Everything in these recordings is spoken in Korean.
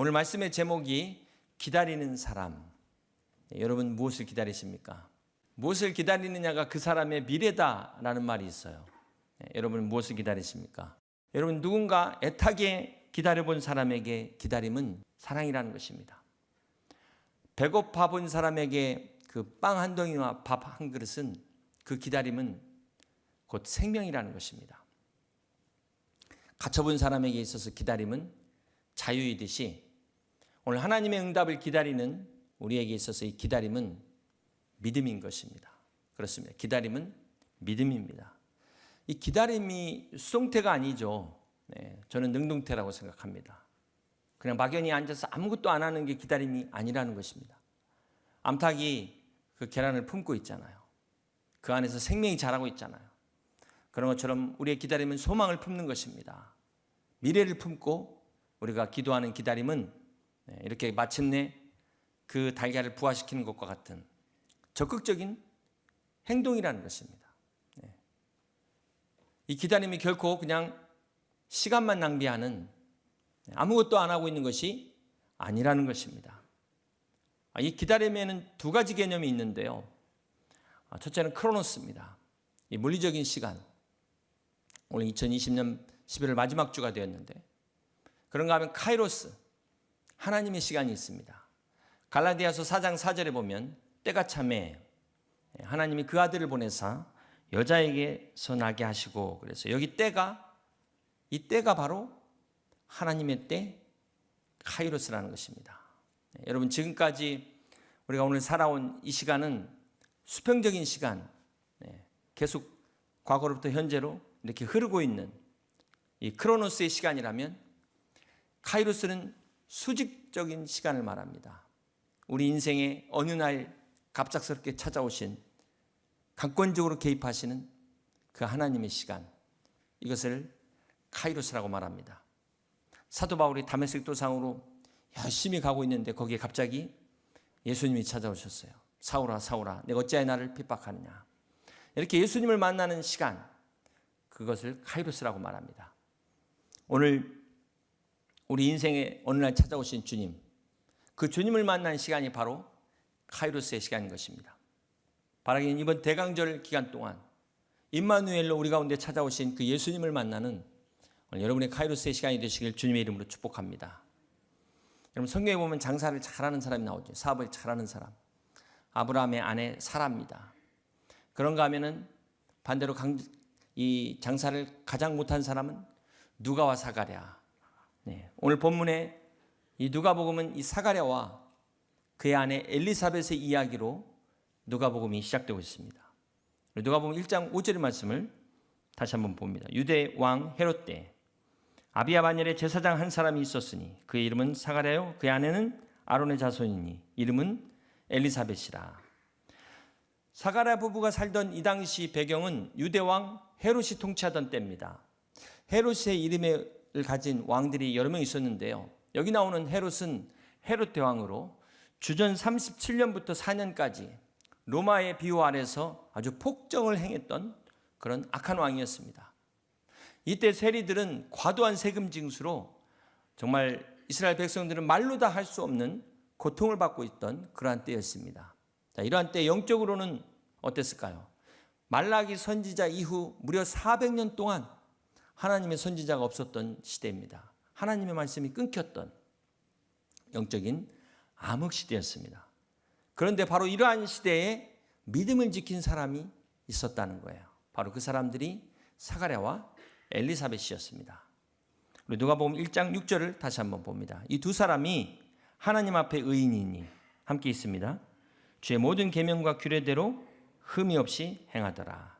오늘 말씀의 제목이 기다리는 사람. 여러분 무엇을 기다리십니까? 무엇을 기다리느냐가 그 사람의 미래다라는 말이 있어요. 여러분 무엇을 기다리십니까? 여러분 누군가 애타게 기다려본 사람에게 기다림은 사랑이라는 것입니다. 배고파 본 사람에게 그 빵 한 덩이와 밥 한 그릇은 그 기다림은 곧 생명이라는 것입니다. 갇혀본 사람에게 있어서 기다림은 자유이듯이 오늘 하나님의 응답을 기다리는 우리에게 있어서 이 기다림은 믿음인 것입니다. 그렇습니다. 기다림은 믿음입니다. 이 기다림이 수동태가 아니죠. 저는 능동태라고 생각합니다. 그냥 막연히 앉아서 아무것도 안 하는 게 기다림이 아니라는 것입니다. 암탉이 그 계란을 품고 있잖아요. 그 안에서 생명이 자라고 있잖아요. 그런 것처럼 우리의 기다림은 소망을 품는 것입니다. 미래를 품고 우리가 기도하는 기다림은 이렇게 마침내 그 달걀을 부화시키는 것과 같은 적극적인 행동이라는 것입니다. 이 기다림이 결코 그냥 시간만 낭비하는 아무것도 안 하고 있는 것이 아니라는 것입니다. 이 기다림에는 두 가지 개념이 있는데요. 첫째는 크로노스입니다. 이 물리적인 시간. 오늘 2020년 11월 마지막 주가 되었는데 그런가 하면 카이로스, 하나님의 시간이 있습니다. 갈라디아서 4장 4절에 보면 때가 참에 하나님이 그 아들을 보내사 여자에게서 나게 하시고 그래서 여기 때가 이 때가 바로 하나님의 때 카이로스라는 것입니다. 여러분 지금까지 우리가 오늘 살아온 이 시간은 수평적인 시간 계속 과거로부터 현재로 이렇게 흐르고 있는 이 크로노스의 시간이라면 카이로스는 수직적인 시간을 말합니다. 우리 인생에 어느 날 갑작스럽게 찾아오신 강권적으로 개입하시는 그 하나님의 시간 이것을 카이로스라고 말합니다. 사도 바울이 다메섹 도상으로 열심히 가고 있는데 거기에 갑자기 예수님이 찾아오셨어요. 사울아 사울아 내가 어찌하여 나를 핍박하느냐. 이렇게 예수님을 만나는 시간 그것을 카이로스라고 말합니다. 오늘 우리 인생에 어느 날 찾아오신 주님 그 주님을 만난 시간이 바로 카이로스의 시간인 것입니다. 바라기는 이번 대강절 기간 동안 임마누엘로 우리 가운데 찾아오신 그 예수님을 만나는 오늘 여러분의 카이로스의 시간이 되시길 주님의 이름으로 축복합니다. 여러분 성경에 보면 장사를 잘하는 사람이 나오죠. 사업을 잘하는 사람. 아브라함의 아내 사라입니다. 그런가 하면은 반대로 이 장사를 가장 못한 사람은 누가와 사가랴. 오늘 본문에 이 누가복음은 이 사가랴와 그의 아내 엘리사벳의 이야기로 누가복음이 시작되고 있습니다. 누가복음 1장 5절의 말씀을 다시 한번 봅니다. 유대 왕 헤롯 때 아비야 반열에 제사장 한 사람이 있었으니 그의 이름은 사가랴요 그의 아내는 아론의 자손이니 이름은 엘리사벳이라. 사가랴 부부가 살던 이 당시 배경은 유대 왕 헤롯이 통치하던 때입니다. 헤롯의 이름을 가진 왕들이 여러 명 있었는데요. 여기 나오는 헤롯은 헤롯 대왕으로 주전 37년부터 4년까지 로마의 비호 아래서 아주 폭정을 행했던 그런 악한 왕이었습니다. 이때 세리들은 과도한 세금 징수로 정말 이스라엘 백성들은 말로 다 할 수 없는 고통을 받고 있던 그러한 때였습니다. 자, 이러한 때 영적으로는 어땠을까요? 말라기 선지자 이후 무려 400년 동안 하나님의 선지자가 없었던 시대입니다. 하나님의 말씀이 끊겼던 영적인 암흑 시대였습니다. 그런데 바로 이러한 시대에 믿음을 지킨 사람이 있었다는 거예요. 바로 그 사람들이 사가랴와 엘리사벳이었습니다. 우리 누가복음 1장 6절을 다시 한번 봅니다. 이 두 사람이 하나님 앞에 의인이니 함께 있습니다. 주의 모든 계명과 규례대로 흠이 없이 행하더라.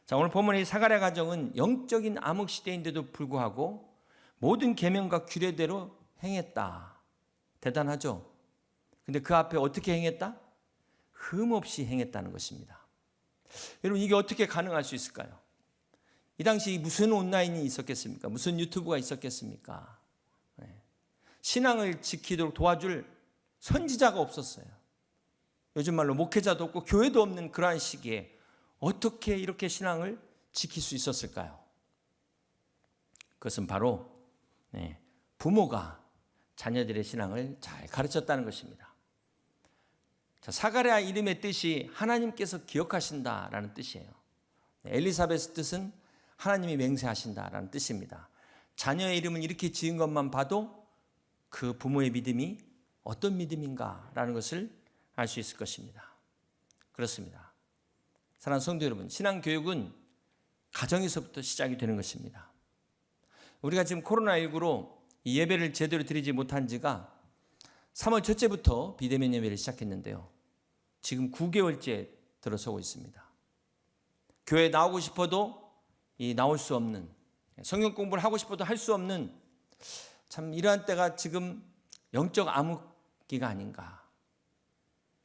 자, 오늘 본문의 사가랴 가정은 영적인 암흑 시대인데도 불구하고 모든 계명과 규례대로 행했다. 대단하죠? 근데 그 앞에 어떻게 행했다? 흠 없이 행했다는 것입니다. 여러분 이게 어떻게 가능할 수 있을까요? 이 당시 무슨 온라인이 있었겠습니까? 무슨 유튜브가 있었겠습니까? 신앙을 지키도록 도와줄 선지자가 없었어요. 요즘 말로 목회자도 없고 교회도 없는 그러한 시기에 어떻게 이렇게 신앙을 지킬 수 있었을까요? 그것은 바로 부모가 자녀들의 신앙을 잘 가르쳤다는 것입니다. 자, 사가랴 이름의 뜻이 하나님께서 기억하신다라는 뜻이에요. 엘리사벳의 뜻은 하나님이 맹세하신다라는 뜻입니다. 자녀의 이름을 이렇게 지은 것만 봐도 그 부모의 믿음이 어떤 믿음인가라는 것을 알 수 있을 것입니다. 그렇습니다. 사랑하는 성도 여러분, 신앙교육은 가정에서부터 시작이 되는 것입니다. 우리가 지금 코로나19로 이 예배를 제대로 드리지 못한 지가 3월 첫째부터 비대면 예배를 시작했는데요. 지금 9개월째 들어서고 있습니다. 교회에 나오고 싶어도 나올 수 없는, 성경 공부를 하고 싶어도 할 수 없는, 참 이러한 때가 지금 영적 암흑기가 아닌가.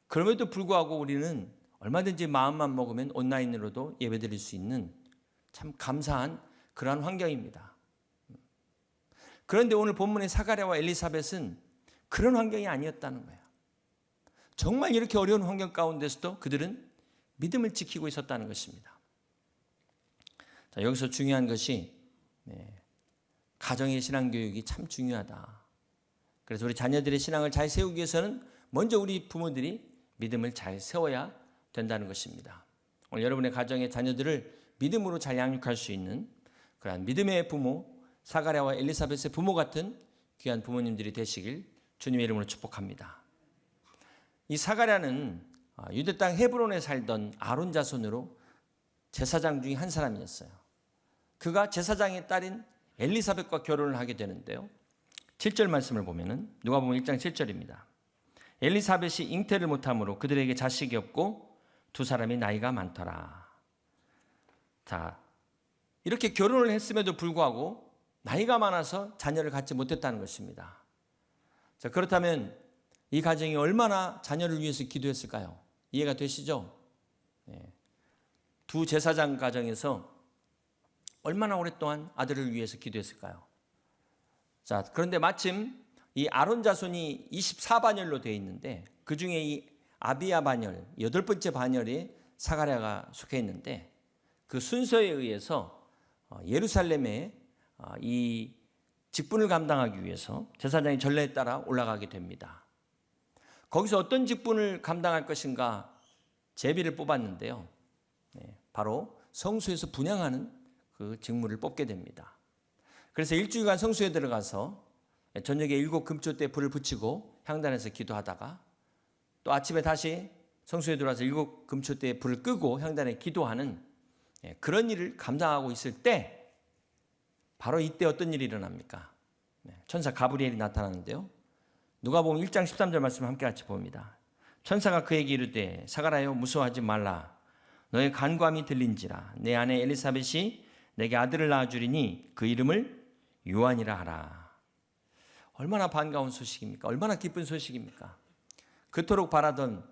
그럼에도 불구하고 우리는 얼마든지 마음만 먹으면 온라인으로도 예배드릴 수 있는 참 감사한 그러한 환경입니다. 그런데 오늘 본문의 사가랴와 엘리사벳은 그런 환경이 아니었다는 거예요. 정말 이렇게 어려운 환경 가운데서도 그들은 믿음을 지키고 있었다는 것입니다. 자, 여기서 중요한 것이 가정의 신앙교육이 참 중요하다. 그래서 우리 자녀들의 신앙을 잘 세우기 위해서는 먼저 우리 부모들이 믿음을 잘 세워야 된다는 것입니다. 오늘 여러분의 가정의 자녀들을 믿음으로 잘 양육할 수 있는 그러한 믿음의 부모, 사가랴와 엘리사벳의 부모 같은 귀한 부모님들이 되시길 주님의 이름으로 축복합니다. 이 사가랴는 유대 땅 헤브론에 살던 아론 자손으로 제사장 중에 한 사람이었어요. 그가 제사장의 딸인 엘리사벳과 결혼을 하게 되는데요. 7절 말씀을 보면은 누가복음 1장 7절입니다. 엘리사벳이 잉태를 못함으로 그들에게 자식이 없고 두 사람이 나이가 많더라. 자, 이렇게 결혼을 했음에도 불구하고 나이가 많아서 자녀를 갖지 못했다는 것입니다. 자, 그렇다면 이 가정이 얼마나 자녀를 위해서 기도했을까요? 이해가 되시죠? 두 제사장 가정에서 얼마나 오랫동안 아들을 위해서 기도했을까요? 자, 그런데 마침 이 아론 자손이 24반열로 되어 있는데 그 중에 이 아비야 반열, 8번째 반열에 사가랴가 속해 있는데 그 순서에 의해서 예루살렘에 이 직분을 감당하기 위해서 제사장의 전례에 따라 올라가게 됩니다. 거기서 어떤 직분을 감당할 것인가 제비를 뽑았는데요. 바로 성소에서 분향하는 그 직무를 뽑게 됩니다. 그래서 일주일간 성소에 들어가서 저녁에 7 금초 때 불을 붙이고 향단에서 기도하다가 또 아침에 다시 성소에 들어와서 7 금초 때 불을 끄고 향단에 기도하는 그런 일을 감당하고 있을 때 바로 이때 어떤 일이 일어납니까? 천사 가브리엘이 나타나는데요. 누가복음 1장 13절 말씀을 함께 같이 봅니다. 천사가 그에게 이르되 사가랴여 무서워하지 말라. 너의 간구함이 들린지라. 내 아내 엘리사벳이 내게 아들을 낳아주리니 그 이름을 요한이라 하라. 얼마나 반가운 소식입니까? 얼마나 기쁜 소식입니까? 그토록 바라던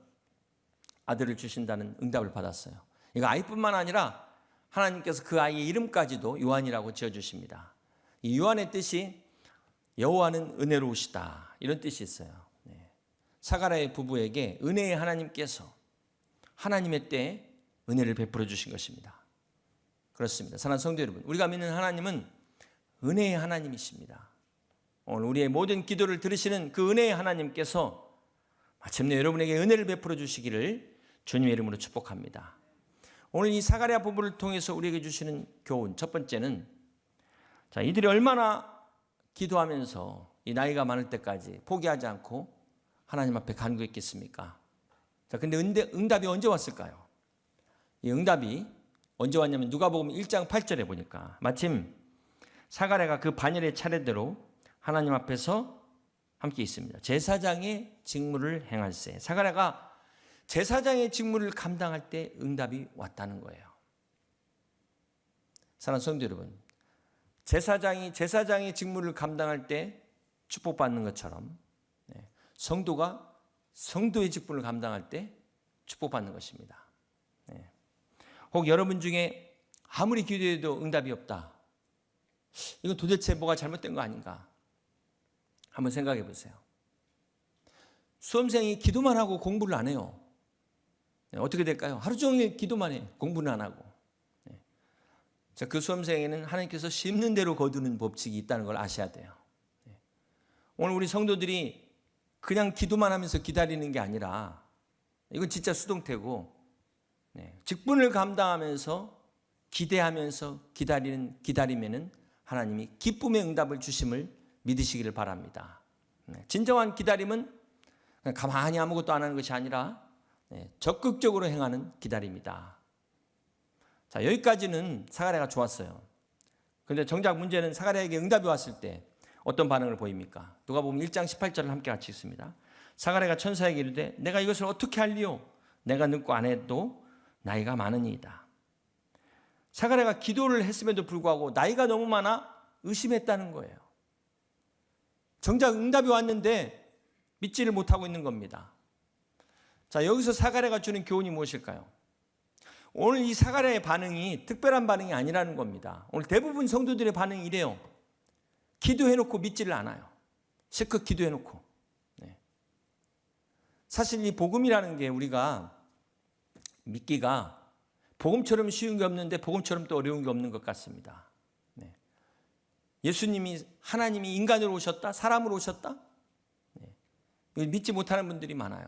아들을 주신다는 응답을 받았어요. 이거 아이뿐만 아니라 하나님께서 그 아이의 이름까지도 요한이라고 지어주십니다. 이 요한의 뜻이 여호와는 은혜로우시다 이런 뜻이 있어요. 사가랴의 부부에게 은혜의 하나님께서 하나님의 때에 은혜를 베풀어 주신 것입니다. 그렇습니다. 사랑하는 성도 여러분, 우리가 믿는 하나님은 은혜의 하나님이십니다. 오늘 우리의 모든 기도를 들으시는 그 은혜의 하나님께서 마침내 여러분에게 은혜를 베풀어 주시기를 주님의 이름으로 축복합니다. 오늘 이 사가랴 부부를 통해서 우리에게 주시는 교훈 첫 번째는 자, 이들이 얼마나 기도하면서 이 나이가 많을 때까지 포기하지 않고 하나님 앞에 간구했겠습니까? 자, 근데 응답이 언제 왔을까요? 이 응답이 언제 왔냐면 누가복음 1장 8절에 보니까 마침 사가랴가 그 반열의 차례대로 하나님 앞에서 함께 있습니다. 제사장의 직무를 행할세. 사가랴가 제사장의 직무를 감당할 때 응답이 왔다는 거예요. 사랑하는 성도 여러분, 제사장의 직무를 감당할 때 축복받는 것처럼 성도가 성도의 직분을 감당할 때 축복받는 것입니다. 혹 여러분 중에 아무리 기도해도 응답이 없다. 이건 도대체 뭐가 잘못된 거 아닌가? 한번 생각해 보세요. 수험생이 기도만 하고 공부를 안 해요. 어떻게 될까요? 하루 종일 기도만 해. 공부는 안 하고. 자, 그 수험생에는 하나님께서 심는 대로 거두는 법칙이 있다는 걸 아셔야 돼요. 오늘 우리 성도들이 그냥 기도만 하면서 기다리는 게 아니라 이건 진짜 수동태고 직분을 감당하면서 기대하면서 기다리면은 하나님이 기쁨의 응답을 주심을 믿으시기를 바랍니다. 진정한 기다림은 그냥 가만히 아무것도 안 하는 것이 아니라 적극적으로 행하는 기다림이다. 자, 여기까지는 사가랴가 좋았어요. 그런데 정작 문제는 사가랴에게 응답이 왔을 때 어떤 반응을 보입니까? 누가복음 1장 18절을 함께 같이 읽습니다. 사가랴가 천사에게 이르되 내가 이것을 어떻게 할리요? 내가 늙고 아내도 나이가 많으니이다. 사가랴가 기도를 했음에도 불구하고 나이가 너무 많아 의심했다는 거예요. 정작 응답이 왔는데 믿지를 못하고 있는 겁니다. 자, 여기서 사가랴가 주는 교훈이 무엇일까요? 오늘 이 사가랴의 반응이 특별한 반응이 아니라는 겁니다. 오늘 대부분 성도들의 반응이 이래요. 기도해놓고 믿지를 않아요. 실컷 기도해놓고. 사실 이 복음이라는 게 우리가 믿기가 복음처럼 쉬운 게 없는데 복음처럼 또 어려운 게 없는 것 같습니다. 예수님이 하나님이 인간으로 오셨다? 사람으로 오셨다? 이걸 믿지 못하는 분들이 많아요.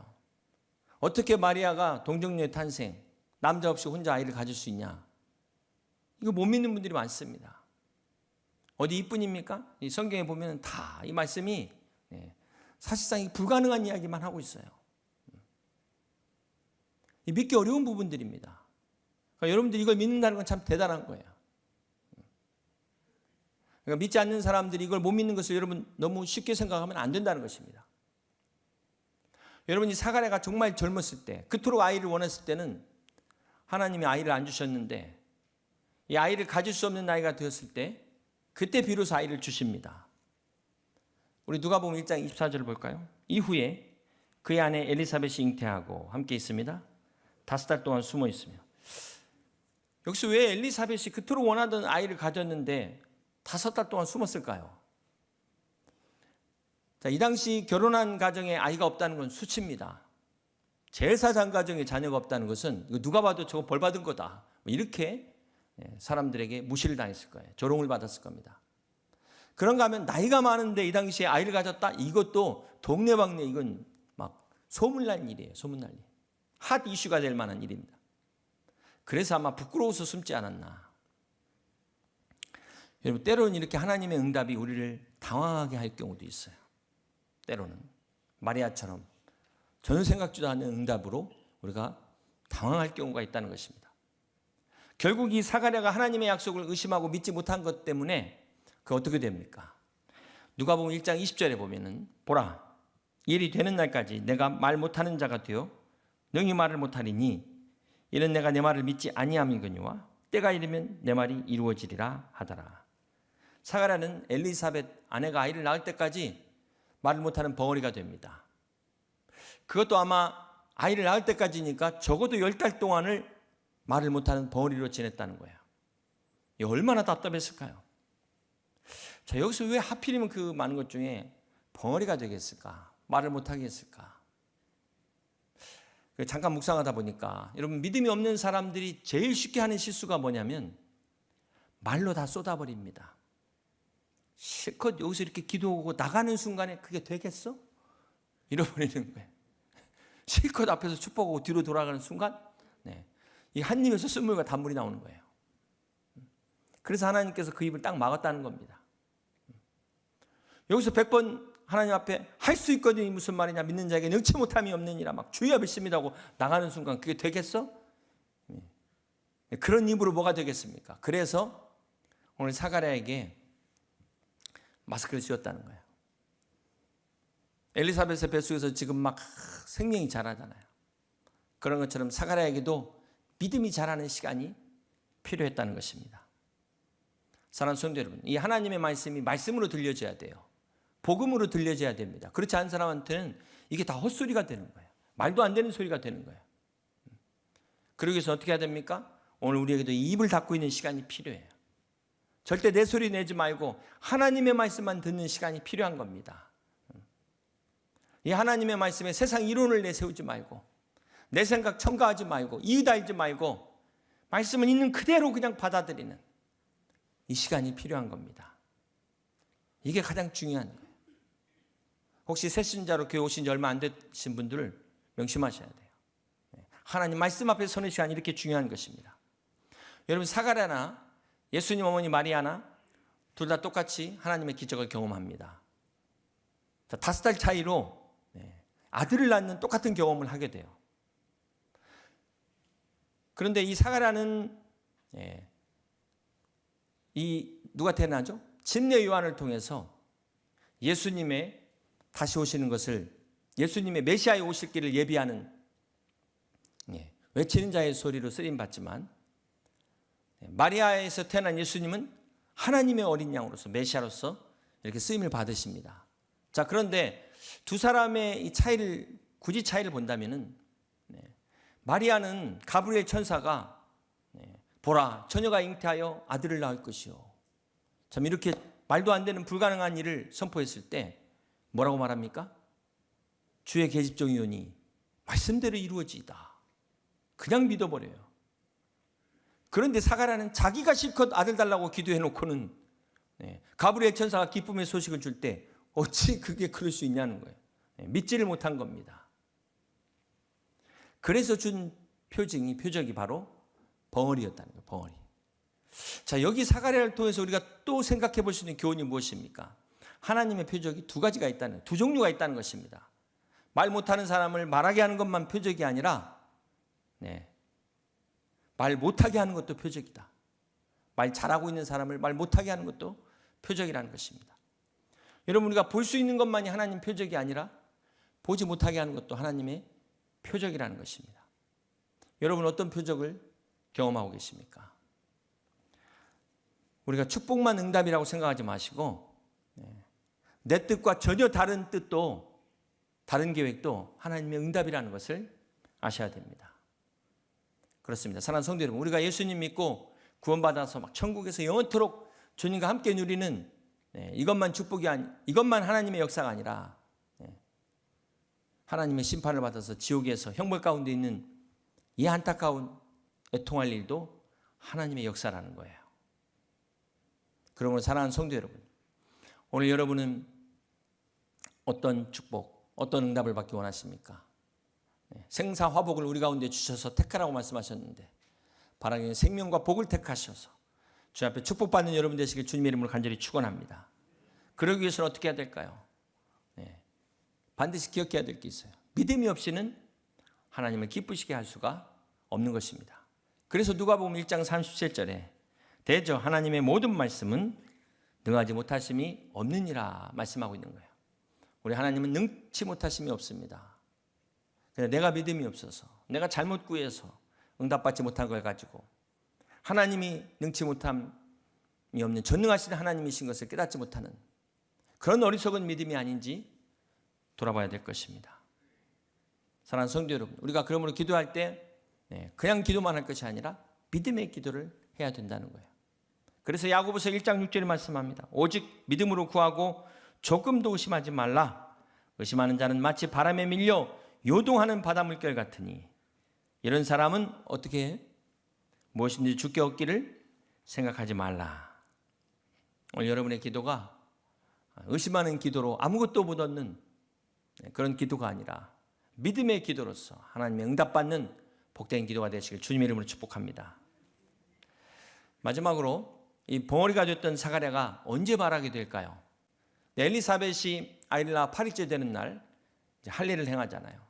어떻게 마리아가 동정녀의 탄생, 남자 없이 혼자 아이를 가질 수 있냐? 이거 못 믿는 분들이 많습니다. 어디 이뿐입니까? 이 성경에 보면 다 이 말씀이 사실상 불가능한 이야기만 하고 있어요. 믿기 어려운 부분들입니다. 그러니까 여러분들이 이걸 믿는다는 건 참 대단한 거예요. 그러니까 믿지 않는 사람들이 이걸 못 믿는 것을 여러분 너무 쉽게 생각하면 안 된다는 것입니다. 여러분, 이 사가랴가 정말 젊었을 때, 그토록 아이를 원했을 때는 하나님이 아이를 안 주셨는데 이 아이를 가질 수 없는 나이가 되었을 때 그때 비로소 아이를 주십니다. 우리 누가복음 1장 24절을 볼까요? 이후에 그의 아내 엘리사벳이 잉태하고 함께 있습니다. 5달 동안 숨어 있으며. 여기서 왜 엘리사벳이 그토록 원하던 아이를 가졌는데 5달 동안 숨었을까요? 자, 이 당시 결혼한 가정에 아이가 없다는 건 수치입니다. 제사장 가정에 자녀가 없다는 것은 누가 봐도 저거 벌 받은 거다. 이렇게 사람들에게 무시를 당했을 거예요. 조롱을 받았을 겁니다. 그런가 하면 나이가 많은데 이 당시에 아이를 가졌다? 이것도 동네방네 이건 막 소문날 일이에요. 소문날 일. 핫 이슈가 될 만한 일입니다. 그래서 아마 부끄러워서 숨지 않았나. 여러분, 때로는 이렇게 하나님의 응답이 우리를 당황하게 할 경우도 있어요. 때로는 마리아처럼 전혀 생각지도 않은 응답으로 우리가 당황할 경우가 있다는 것입니다. 결국 이 사가랴가 하나님의 약속을 의심하고 믿지 못한 것 때문에 그 어떻게 됩니까? 누가복음 1장 20절에 보면은 보라, 일이 되는 날까지 내가 말 못하는 자가 되어 능히 말을 못하리니 이는 내가 내 말을 믿지 아니함이거니와 때가 이르면 내 말이 이루어지리라 하더라. 사가랴는 엘리사벳 아내가 아이를 낳을 때까지 말을 못하는 벙어리가 됩니다. 그것도 아마 아이를 낳을 때까지니까 적어도 10달 동안을 말을 못하는 벙어리로 지냈다는 거예요. 이 얼마나 답답했을까요? 자, 여기서 왜 하필이면 그 많은 것 중에 벙어리가 되겠을까? 말을 못하게 했을까? 잠깐 묵상하다 보니까 여러분, 믿음이 없는 사람들이 제일 쉽게 하는 실수가 뭐냐면 말로 다 쏟아버립니다. 실컷 여기서 이렇게 기도하고 나가는 순간에 그게 되겠어? 잃어버리는 거예요. 실컷 앞에서 축복하고 뒤로 돌아가는 순간 이 한 입에서 쓴물과 단물이 나오는 거예요. 그래서 하나님께서 그 입을 딱 막았다는 겁니다. 여기서 100번 하나님 앞에 할 수 있거든요. 무슨 말이냐, 믿는 자에게 능치 못함이 없느니라 막 주여 믿습니다 하고 나가는 순간 그게 되겠어? 그런 입으로 뭐가 되겠습니까? 그래서 오늘 사가랴에게 마스크를 씌웠다는 거예요. 엘리사벳의 뱃속에서 지금 막 생명이 자라잖아요. 그런 것처럼 사가랴에게도 믿음이 자라는 시간이 필요했다는 것입니다. 사랑하는 성도 여러분, 이 하나님의 말씀이 말씀으로 들려져야 돼요. 복음으로 들려져야 됩니다. 그렇지 않은 사람한테는 이게 다 헛소리가 되는 거예요. 말도 안 되는 소리가 되는 거예요. 그러기 위해서 어떻게 해야 됩니까? 오늘 우리에게도 입을 닫고 있는 시간이 필요해요. 절대 내 소리 내지 말고 하나님의 말씀만 듣는 시간이 필요한 겁니다. 이 하나님의 말씀에 세상 이론을 내세우지 말고 내 생각 첨가하지 말고 이유 알지 말고 말씀은 있는 그대로 그냥 받아들이는 이 시간이 필요한 겁니다. 이게 가장 중요한 거예요. 혹시 새신자로 교회 오신 지 얼마 안 되신 분들을 명심하셔야 돼요. 하나님 말씀 앞에 서는 시간이 이렇게 중요한 것입니다. 여러분, 사가랴나 예수님 어머니 마리아나 둘 다 똑같이 하나님의 기적을 경험합니다. 5살 차이로 아들을 낳는 똑같은 경험을 하게 돼요. 그런데 이 사가랴는 누가 태어나죠? 침례 요한을 통해서 예수님의 다시 오시는 것을, 예수님의 메시아에 오실 길을 예비하는 외치는 자의 소리로 쓰임받지만, 마리아에서 태어난 예수님은 하나님의 어린 양으로서 메시아로서 이렇게 쓰임을 받으십니다. 자, 그런데 두 사람의 이 차이를, 굳이 차이를 본다면은, 마리아는 가브리엘 천사가 보라, 처녀가 잉태하여 아들을 낳을 것이요, 참 이렇게 말도 안 되는 불가능한 일을 선포했을 때 뭐라고 말합니까? 주의 계집종이오니 말씀대로 이루어지이다. 그냥 믿어버려요. 그런데 사가랴는 자기가 실컷 아들 달라고 기도해놓고는 가브리엘 천사가 기쁨의 소식을 줄 때 어찌 그게 그럴 수 있냐는 거예요. 믿지를 못한 겁니다. 그래서 준 표적이 바로 벙어리였다는 거예요. 벙어리. 자, 여기 사가랴를 통해서 우리가 또 생각해 볼 수 있는 교훈이 무엇입니까? 하나님의 표적이 두 가지가 있다는, 두 종류가 있다는 것입니다. 말 못하는 사람을 말하게 하는 것만 표적이 아니라 말 못하게 하는 것도 표적이다. 말 잘하고 있는 사람을 말 못하게 하는 것도 표적이라는 것입니다. 여러분, 우리가 볼 수 있는 것만이 하나님 표적이 아니라 보지 못하게 하는 것도 하나님의 표적이라는 것입니다. 여러분, 어떤 표적을 경험하고 계십니까? 우리가 축복만 응답이라고 생각하지 마시고 내 뜻과 전혀 다른 뜻도, 다른 계획도 하나님의 응답이라는 것을 아셔야 됩니다. 그렇습니다. 사랑하는 성도 여러분, 우리가 예수님 믿고 구원받아서 막 천국에서 영원토록 주님과 함께 누리는 이것만 축복이 이것만 하나님의 역사가 아니라 하나님의 심판을 받아서 지옥에서 형벌 가운데 있는 이 안타까운 애통할 일도 하나님의 역사라는 거예요. 그러므로 사랑하는 성도 여러분, 오늘 여러분은 어떤 축복, 어떤 응답을 받기 원하십니까? 생사화복을 우리 가운데 주셔서 택하라고 말씀하셨는데, 바라기는 생명과 복을 택하셔서 주 앞에 축복받는 여러분 되시길 주님의 이름으로 간절히 축원합니다. 그러기 위해서는 어떻게 해야 될까요? 반드시 기억해야 될 게 있어요. 믿음이 없이는 하나님을 기쁘시게 할 수가 없는 것입니다. 그래서 누가복음 1장 37절에 대저 하나님의 모든 말씀은 능하지 못하심이 없느니라 말씀하고 있는 거예요. 우리 하나님은 능치 못하심이 없습니다. 내가 믿음이 없어서, 내가 잘못 구해서 응답받지 못한 걸 가지고 하나님이 능치 못함이 없는 전능하신 하나님이신 것을 깨닫지 못하는 그런 어리석은 믿음이 아닌지 돌아봐야 될 것입니다. 사랑하는 성도 여러분, 우리가 그러므로 기도할 때 그냥 기도만 할 것이 아니라 믿음의 기도를 해야 된다는 거예요. 그래서 야고보서 1장 6절에 말씀합니다. 오직 믿음으로 구하고 조금도 의심하지 말라. 의심하는 자는 마치 바람에 밀려 요동하는 바닷물결 같으니 이런 사람은 어떻게 해? 무엇인지 주께 얻기를 생각하지 말라. 오늘 여러분의 기도가 의심하는 기도로 아무것도 못 얻는 그런 기도가 아니라 믿음의 기도로서 하나님의 응답받는 복된 기도가 되시길 주님의 이름으로 축복합니다. 마지막으로 이 벙어리가 됐던 사가랴가 언제 말하게 될까요? 엘리사벳이 아이를 낳아 8일째 되는 날 할례를 행하잖아요.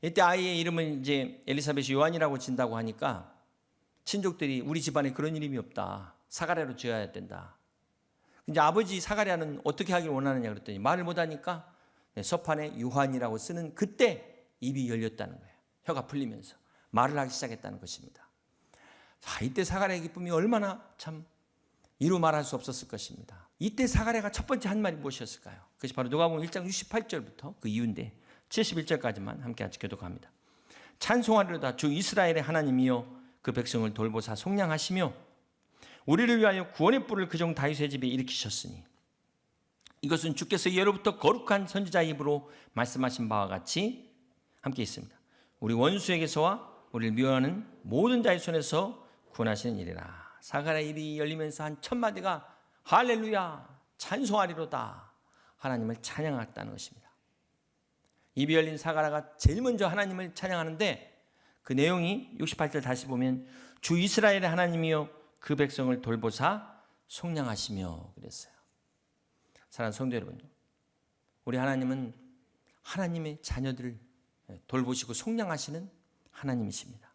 이때 아이의 이름은 이제 엘리사벳이 요한이라고 진다고 하니까 친족들이 우리 집안에 그런 이름이 없다. 사가랴로 지어야 된다. 이제 아버지 사가랴는 어떻게 하길 원하느냐 그랬더니 말을 못하니까 서판에 요한이라고 쓰는 그때 입이 열렸다는 거예요. 혀가 풀리면서 말을 하기 시작했다는 것입니다. 자, 이때 사가랴의 기쁨이 얼마나 참 이루 말할 수 없었을 것입니다. 이때 사가랴가 첫 번째 한 말이 무엇이었을까요? 그것이 바로 누가복음 1장 68절부터 그 이유인데 71절까지만 함께 같이 교독합니다. 찬송하리로다 주 이스라엘의 하나님이여 그 백성을 돌보사 속량하시며 우리를 위하여 구원의 뿔을 그종 다윗의 집에 일으키셨으니 이것은 주께서 예로부터 거룩한 선지자 입으로 말씀하신 바와 같이 함께 있습니다. 우리 원수에게서와 우리를 미워하는 모든 자의 손에서 구원하시는 일이라. 사가랴 입이 열리면서 한 1000마디가 할렐루야 찬송하리로다 하나님을 찬양했다는 것입니다. 입이 열린 사가랴가 제일 먼저 하나님을 찬양하는데 그 내용이 68절 다시 보면 주 이스라엘의 하나님이여 그 백성을 돌보사 속량하시며 그랬어요. 사랑하는 성도 여러분, 우리 하나님은 하나님의 자녀들을 돌보시고 속량하시는 하나님이십니다.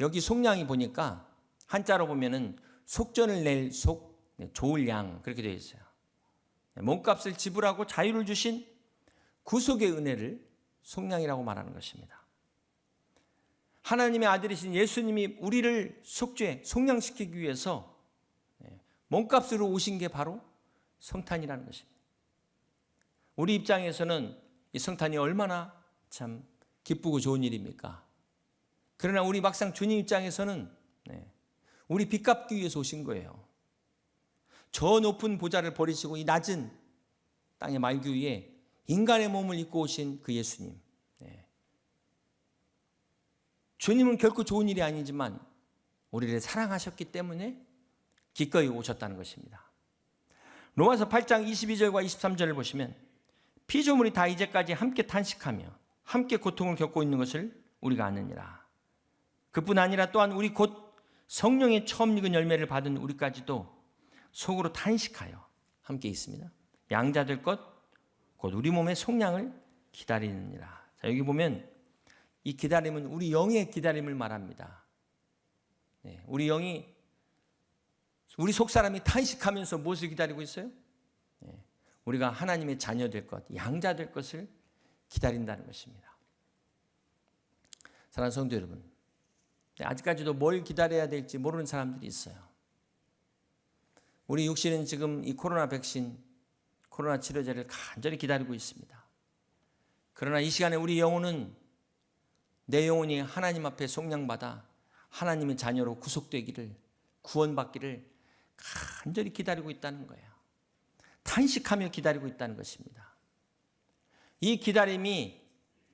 여기 속량이 보니까 한자로 보면은 속전을 낼 속, 좋을 양 그렇게 되어 있어요. 몸값을 지불하고 자유를 주신 구속의 은혜를 속량이라고 말하는 것입니다. 하나님의 아들이신 예수님이 우리를 속죄, 속량시키기 위해서 몸값으로 오신 게 바로 성탄이라는 것입니다. 우리 입장에서는 이 성탄이 얼마나 참 기쁘고 좋은 일입니까? 그러나 우리 막상 주님 입장에서는 우리 빚 갚기 위해서 오신 거예요. 저 높은 보좌를 버리시고 이 낮은 땅의 말기 위에 인간의 몸을 입고 오신 그 예수님. 주님은 결코 좋은 일이 아니지만 우리를 사랑하셨기 때문에 기꺼이 오셨다는 것입니다. 로마서 8장 22절과 23절을 보시면 피조물이 다 이제까지 함께 탄식하며 함께 고통을 겪고 있는 것을 우리가 아느니라. 그뿐 아니라 또한 우리 곧 성령의 처음 익은 열매를 받은 우리까지도 속으로 탄식하여 함께 있습니다. 양자될 것 곧 우리 몸의 속량을 기다리느니라. 자, 여기 보면 이 기다림은 우리 영의 기다림을 말합니다. 우리 영이 우리 속사람이 탄식하면서 무엇을 기다리고 있어요? 우리가 하나님의 자녀 될 것, 양자 될 것을 기다린다는 것입니다. 사랑하는 성도 여러분, 아직까지도 뭘 기다려야 될지 모르는 사람들이 있어요. 우리 육신은 지금 이 코로나 백신, 코로나 치료제를 간절히 기다리고 있습니다. 그러나 이 시간에 우리 영혼은 내 영혼이 하나님 앞에 속량받아 하나님의 자녀로 구속되기를, 구원받기를 간절히 기다리고 있다는 거예요. 탄식하며 기다리고 있다는 것입니다. 이 기다림이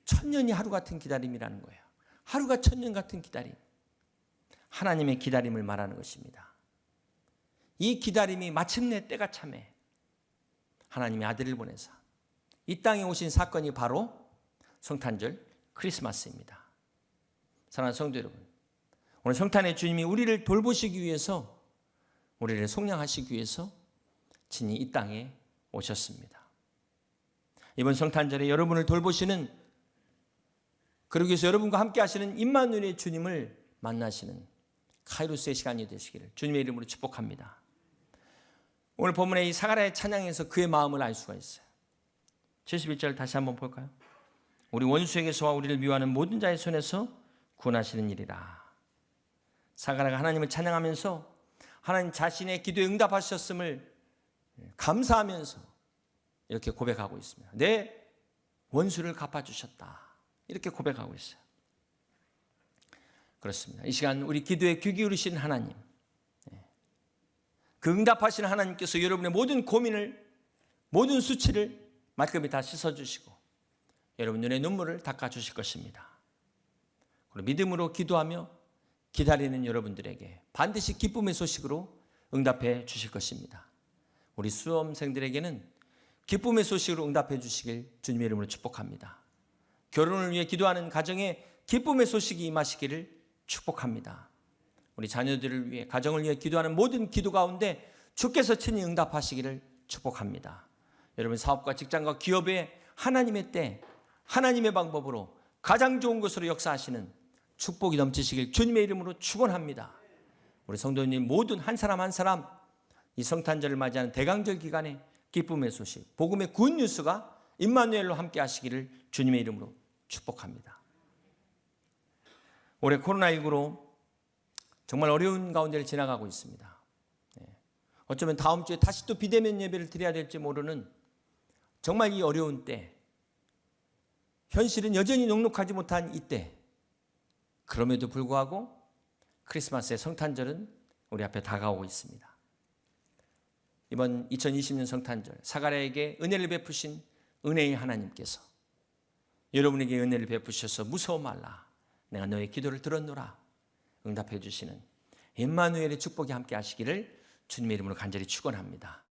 천년이 하루 같은 기다림이라는 거예요. 하루가 천년 같은 기다림. 하나님의 기다림을 말하는 것입니다. 이 기다림이 마침내 때가 참해 하나님의 아들을 보내사 이 땅에 오신 사건이 바로 성탄절 크리스마스입니다. 사랑하는 성도 여러분, 오늘 성탄의 주님이 우리를 돌보시기 위해서, 우리를 속량하시기 위해서 친히 이 땅에 오셨습니다. 이번 성탄절에 여러분을 돌보시는, 그러기 위해서 여러분과 함께 하시는 임마누엘의 주님을 만나시는 카이로스의 시간이 되시기를 주님의 이름으로 축복합니다. 오늘 본문의 이 사가랴의 찬양에서 그의 마음을 알 수가 있어요. 71절 다시 한번 볼까요? 우리 원수에게서와 우리를 미워하는 모든 자의 손에서 구원하시는 일이라. 사가랴가 하나님을 찬양하면서 하나님 자신의 기도에 응답하셨음을 감사하면서 이렇게 고백하고 있습니다. 내 원수를 갚아주셨다. 이렇게 고백하고 있어요. 그렇습니다. 이 시간 우리 기도에 귀 기울이신 하나님, 그 응답하시는 하나님께서 여러분의 모든 고민을, 모든 수치를 말끔히 다 씻어주시고 여러분 눈의 눈물을 닦아주실 것입니다. 그리고 믿음으로 기도하며 기다리는 여러분들에게 반드시 기쁨의 소식으로 응답해 주실 것입니다. 우리 수험생들에게는 기쁨의 소식으로 응답해 주시길 주님의 이름으로 축복합니다. 결혼을 위해 기도하는 가정에 기쁨의 소식이 임하시기를 축복합니다. 우리 자녀들을 위해, 가정을 위해 기도하는 모든 기도 가운데 주께서 친히 응답하시기를 축복합니다. 여러분 사업과 직장과 기업에 하나님의 때, 하나님의 방법으로 가장 좋은 것으로 역사하시는 축복이 넘치시길 주님의 이름으로 축원합니다. 우리 성도님 모든 한 사람 한 사람 이 성탄절을 맞이하는 대강절 기간에 기쁨의 소식, 복음의 굿뉴스가 임마누엘로 함께 하시기를 주님의 이름으로 축복합니다. 올해 코로나19로 정말 어려운 가운데를 지나가고 있습니다. 어쩌면 다음 주에 다시 또 비대면 예배를 드려야 될지 모르는 정말 이 어려운 때, 현실은 여전히 녹록하지 못한 이때, 그럼에도 불구하고 크리스마스의 성탄절은 우리 앞에 다가오고 있습니다. 이번 2020년 성탄절, 사가랴에게 은혜를 베푸신 은혜의 하나님께서 여러분에게 은혜를 베푸셔서 무서워 말라, 내가 너의 기도를 들었노라 응답해 주시는 임마누엘의 축복이 함께 하시기를 주님의 이름으로 간절히 축원합니다.